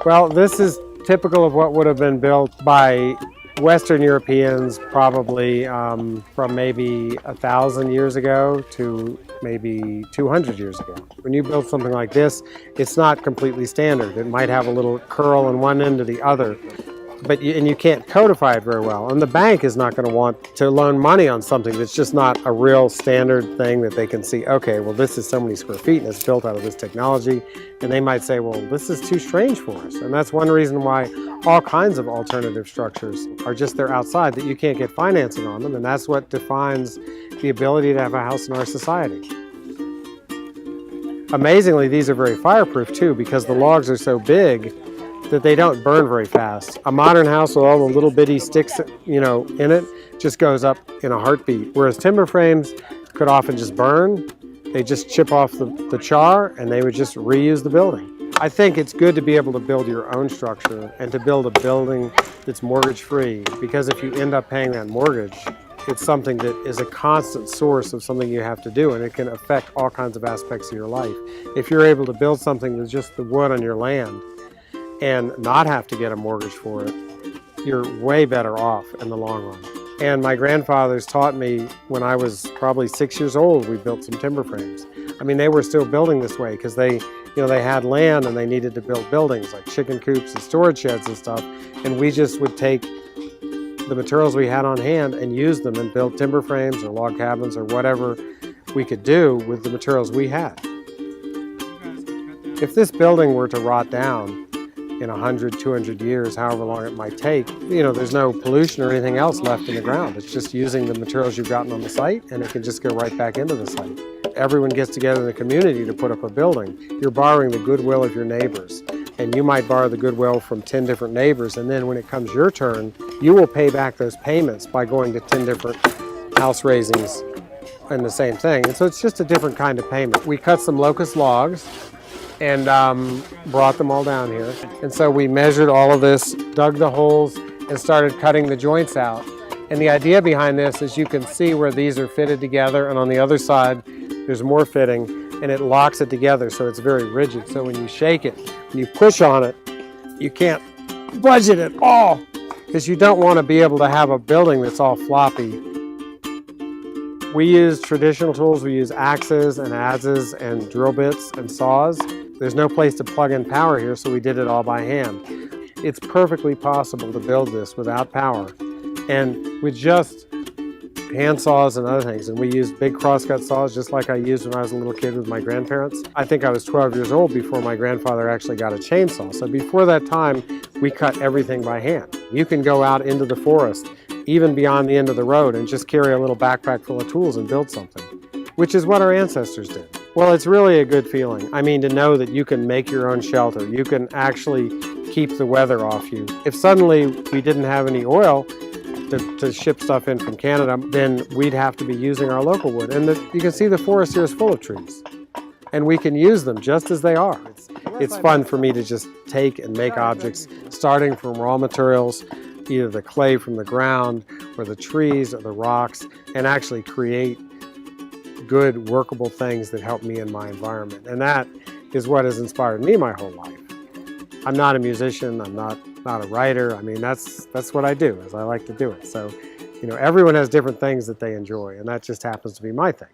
Well, this is typical of what would have been built by Western Europeans probably from maybe 1,000 years ago to maybe 200 years ago. When you build something like this, it's not completely standard. It might have a little curl on one end or the other, but you can't codify it very well. And the bank is not going to want to loan money on something that's just not a real standard thing that they can see, okay, well, this is so many square feet and it's built out of this technology. And they might say, well, this is too strange for us. And that's one reason why all kinds of alternative structures are just there outside, that you can't get financing on them. And that's what defines the ability to have a house in our society. Amazingly, these are very fireproof too, because the logs are so big that they don't burn very fast. A modern house with all the little bitty sticks, in it just goes up in a heartbeat. Whereas timber frames could often just burn. They just chip off the char and they would just reuse the building. I think it's good to be able to build your own structure and to build a building that's mortgage-free, because if you end up paying that mortgage, it's something that is a constant source of something you have to do, and it can affect all kinds of aspects of your life. If you're able to build something with just the wood on your land and not have to get a mortgage for it, you're way better off in the long run. And my grandfathers taught me when I was probably 6 years old, we built some timber frames. I mean, they were still building this way because they had land and they needed to build buildings like chicken coops and storage sheds and stuff. And we just would take the materials we had on hand and use them and build timber frames or log cabins or whatever we could do with the materials we had. If this building were to rot down in 100, 200 years, however long it might take, there's no pollution or anything else left in the ground. It's just using the materials you've gotten on the site, and it can just go right back into the site. Everyone gets together in the community to put up a building. You're borrowing the goodwill of your neighbors, and you might borrow the goodwill from 10 different neighbors, and then when it comes your turn, you will pay back those payments by going to 10 different house raisings and the same thing. And so it's just a different kind of payment. We cut some locust logs and brought them all down here. And so we measured all of this, dug the holes, and started cutting the joints out. And the idea behind this is you can see where these are fitted together, and on the other side, there's more fitting, and it locks it together so it's very rigid. So when you shake it, when you push on it, you can't budge it at all, because you don't want to be able to have a building that's all floppy. We use traditional tools. We use axes and adzes and drill bits and saws. There's no place to plug in power here, so we did it all by hand. It's perfectly possible to build this without power and with just hand saws and other things. And we use big crosscut saws just like I used when I was a little kid with my grandparents. I think I was 12 years old before my grandfather actually got a chainsaw. So before that time, we cut everything by hand. You can go out into the forest, even beyond the end of the road, and just carry a little backpack full of tools and build something, which is what our ancestors did. Well, it's really a good feeling. I mean, to know that you can make your own shelter. You can actually keep the weather off you. If suddenly we didn't have any oil to ship stuff in from Canada, then we'd have to be using our local wood. And you can see the forest here is full of trees. And we can use them just as they are. It's fun for me to just take and make objects, starting from raw materials, either the clay from the ground, or the trees, or the rocks, and actually create good, workable things that help me in my environment. And that is what has inspired me my whole life. I'm not a musician, I'm not a writer. I mean, that's what I do, is I like to do it. So, everyone has different things that they enjoy, and that just happens to be my thing.